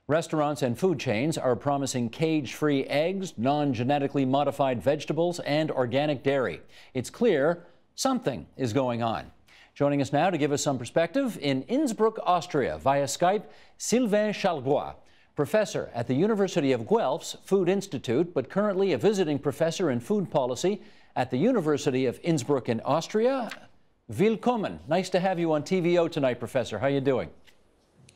Restaurants and food chains are promising cage-free eggs, non-genetically modified vegetables, and organic dairy. It's clear something is going on. Joining us now to give us some perspective in Innsbruck, Austria, via Skype, Sylvain Charlebois, professor at the University of Guelph's Food Institute, but currently a visiting professor in food policy at the University of Innsbruck in Austria. Willkommen. Nice to have you on TVO tonight, Professor. How are you doing?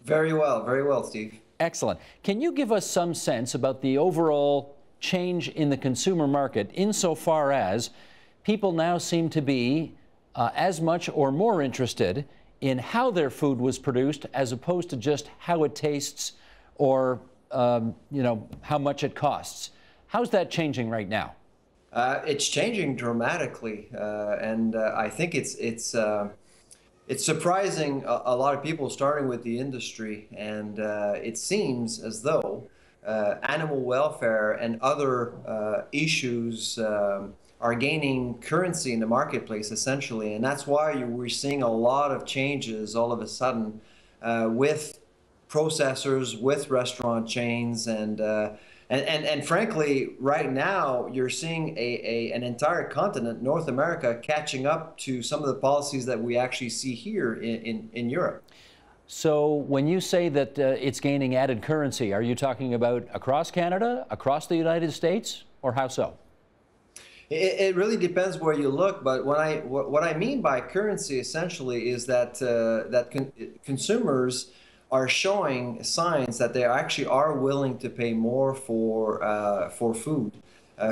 Very well, Steve. Excellent. Can you give us some sense about the overall change in the consumer market insofar as people now seem to be as much or more interested in how their food was produced as opposed to just how it tastes or how much it costs? How's that changing right now? It's changing dramatically, and I think it's surprising a lot of people, starting with the industry, and it seems as though animal welfare and other issues are gaining currency in the marketplace, essentially, and that's why we're seeing a lot of changes all of a sudden with processors, with restaurant chains, and frankly, right now, you're seeing an entire continent, North America, catching up to some of the policies that we actually see here in Europe. So when you say that it's gaining added currency, are you talking about across Canada, across the United States, or how so? It really depends where you look, but what I mean by currency, essentially, is that, consumers are showing signs that they actually are willing to pay more for food,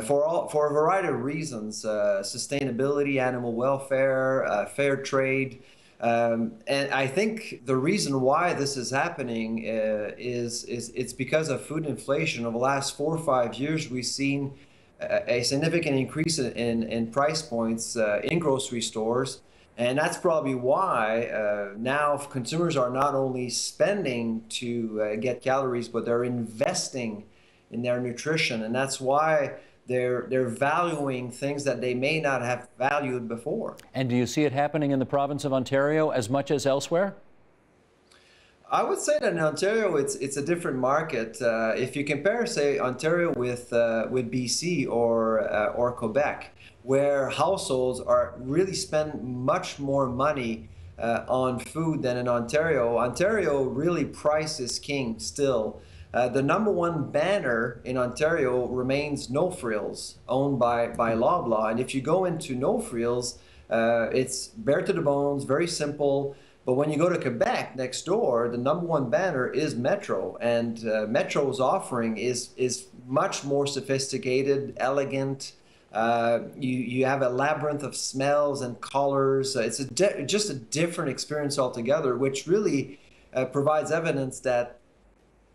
for a variety of reasons: sustainability, animal welfare, fair trade, and I think the reason why this is happening is it's because of food inflation. Over the last 4 or 5 years, we've seen a significant increase in price points in grocery stores. And that's probably why now consumers are not only spending to get calories, but they're investing in their nutrition. And that's why they're valuing things that they may not have valued before. And do you see it happening in the province of Ontario as much as elsewhere? I would say that in Ontario, it's a different market. If you compare, say, Ontario with BC or Quebec, where households are really spend much more money on food than in Ontario. Ontario really price is king still. The #1 banner in Ontario remains No Frills, owned by Loblaw. And if you go into No Frills, it's bare to the bones, very simple. But when you go to Quebec next door, the #1 banner is Metro, and Metro's offering is much more sophisticated, elegant. You have a labyrinth of smells and colors. It's just a different experience altogether, which really provides evidence that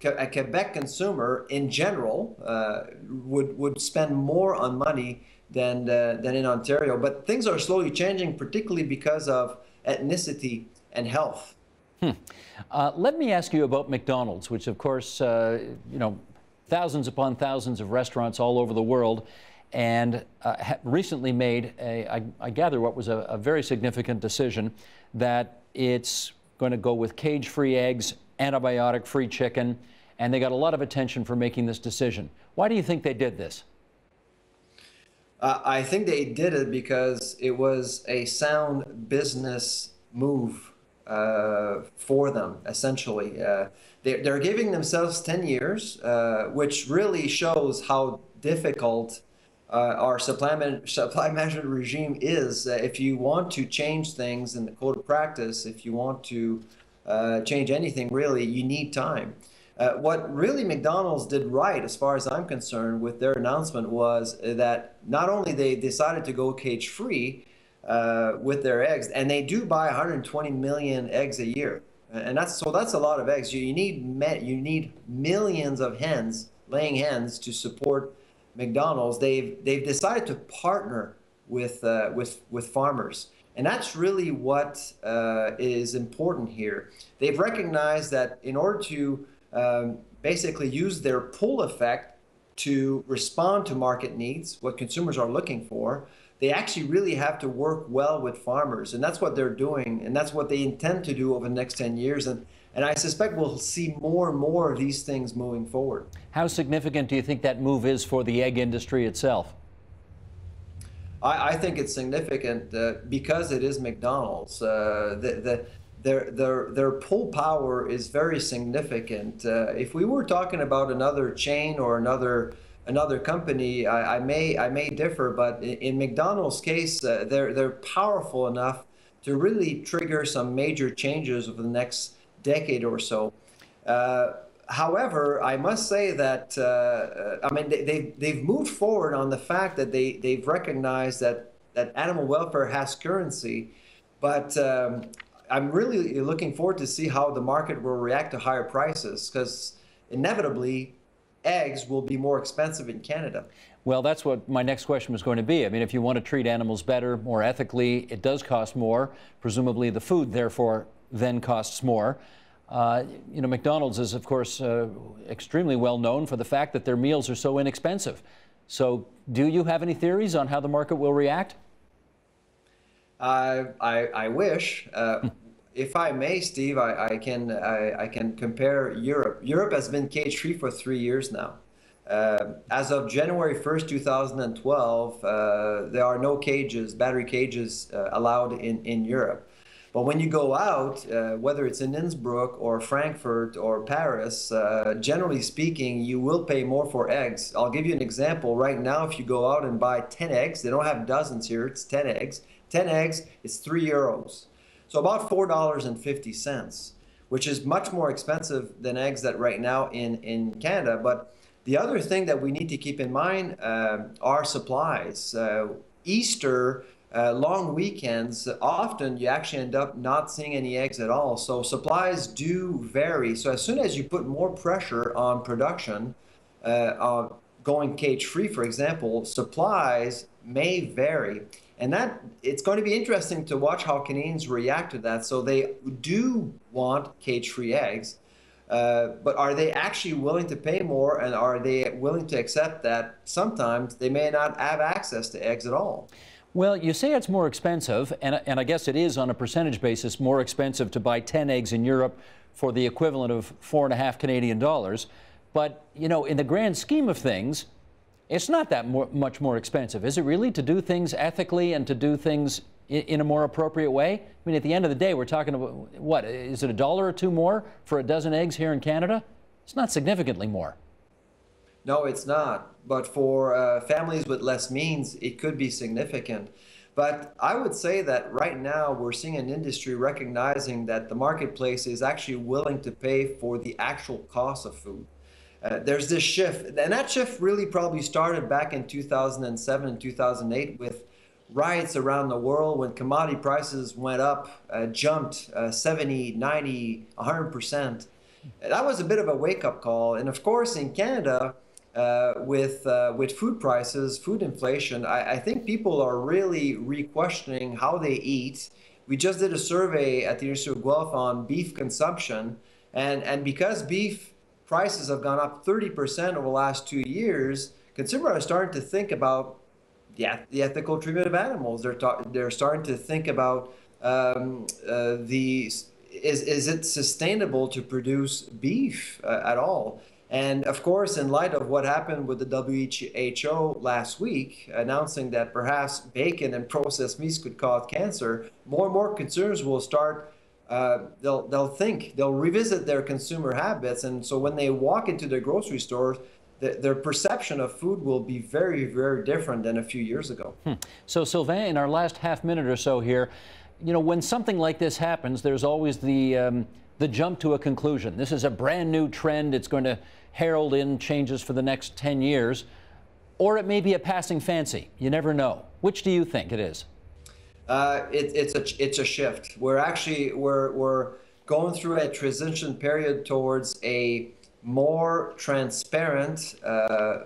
a Quebec consumer in general would spend more on money than in Ontario. But things are slowly changing, particularly because of ethnicity and health. Let me ask you about McDonald's, which of course, thousands upon thousands of restaurants all over the world, and recently made, I gather, what was a very significant decision, that it's going to go with cage-free eggs, antibiotic-free chicken, and they got a lot of attention for making this decision. Why do you think they did this? I think they did it because it was a sound business move for them, essentially. They're giving themselves 10 years, which really shows how difficult our supply management regime is. If you want to change things in the code of practice, if you want to change anything, really, you need time. What really McDonald's did right, as far as I'm concerned, with their announcement was that not only they decided to go cage-free with their eggs, and they do buy 120 million eggs a year, and that's a lot of eggs. You need millions of hens, laying hens, to support McDonald's. They've decided to partner with farmers, and that's really what is important here. They've recognized that in order to basically use their pull effect to respond to market needs, what consumers are looking for, they actually really have to work well with farmers, and that's what they're doing, and that's what they intend to do over the next 10 years. And And I suspect we'll see more and more of these things moving forward. How significant do you think that move is for the egg industry itself? I think it's significant because it is McDonald's. Their pull power is very significant. If we were talking about another chain or another company, I may differ, but in McDonald's case, they're powerful enough to really trigger some major changes over the next decade or so. However, I must say that I mean they've moved forward on the fact that they've recognized that animal welfare has currency, but I'm really looking forward to see how the market will react to higher prices, because inevitably eggs will be more expensive in Canada. Well, that's what my next question was going to be. I mean, if you want to treat animals better, more ethically, it does cost more. Presumably the food, therefore, then costs more. You know, McDonald's is, of course, extremely well known for the fact that their meals are so inexpensive. So do you have any theories on how the market will react? I wish. If I may, Steve, I can compare Europe. Europe has been cage-free for 3 years now. As of January 1st, 2012, there are no cages, battery cages allowed in Europe. But when you go out, whether it's in Innsbruck or Frankfurt or Paris, generally speaking, you will pay more for eggs. I'll give you an example. Right now, if you go out and buy 10 eggs, they don't have dozens here, it's 10 eggs. 10 eggs is €3. So about $4.50, which is much more expensive than eggs that right now in Canada. But the other thing that we need to keep in mind are supplies. Easter, long weekends, often you actually end up not seeing any eggs at all. So supplies do vary. So as soon as you put more pressure on production, going cage-free, for example, supplies may vary. And that it's going to be interesting to watch how Canadians react to that. So they do want cage-free eggs, but are they actually willing to pay more, and are they willing to accept that sometimes they may not have access to eggs at all? Well, you say it's more expensive, and I guess it is on a percentage basis more expensive to buy 10 eggs in Europe for the equivalent of $4.50 Canadian dollars. But, you know, in the grand scheme of things, it's not that much more expensive, is it really, to do things ethically and to do things in a more appropriate way? I mean, at the end of the day, we're talking about, what, is it $1 or $2 more for a dozen eggs here in Canada? It's not significantly more. No, it's not. But for families with less means, it could be significant. But I would say that right now we're seeing an industry recognizing that the marketplace is actually willing to pay for the actual cost of food. There's this shift, and that shift really probably started back in 2007 and 2008 with riots around the world when commodity prices went up, jumped 70, 90, 100%. That was a bit of a wake-up call. And of course, in Canada, with food prices, food inflation, I think people are really re-questioning how they eat. We just did a survey at the University of Guelph on beef consumption, and because beef prices have gone up 30% over the last 2 years, consumers are starting to think about the ethical treatment of animals. They're starting to think about is it sustainable to produce beef at all? And of course, in light of what happened with the WHO last week, announcing that perhaps bacon and processed meats could cause cancer, more and more consumers will start they'll revisit their consumer habits, and so when they walk into the grocery stores, their perception of food will be very, very different than a few years ago. So Sylvain, in our last half minute or so here, you know, when something like this happens, there's always the jump to a conclusion. This is a brand new trend. It's going to herald in changes for the next 10 years, or it may be a passing fancy. You never know. Which do you think it is? It's a shift. We're going through a transition period towards a more transparent,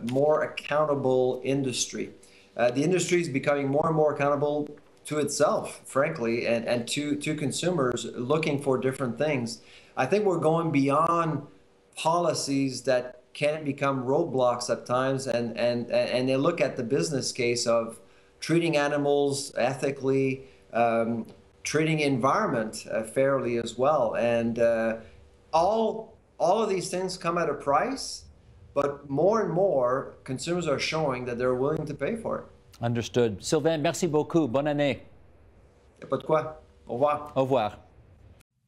more accountable industry. The industry is becoming more and more accountable to itself, frankly, and to consumers looking for different things. I think we're going beyond policies that can become roadblocks at times, and they look at the business case of treating animals ethically, treating environment fairly as well. And all of these things come at a price, but more and more consumers are showing that they're willing to pay for it. Understood. Sylvain, merci beaucoup. Bonne année. Y a pas de quoi. Au revoir. Au revoir.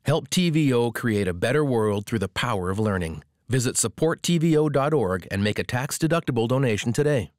Help TVO create a better world through the power of learning. Visit supporttvo.org and make a tax-deductible donation today.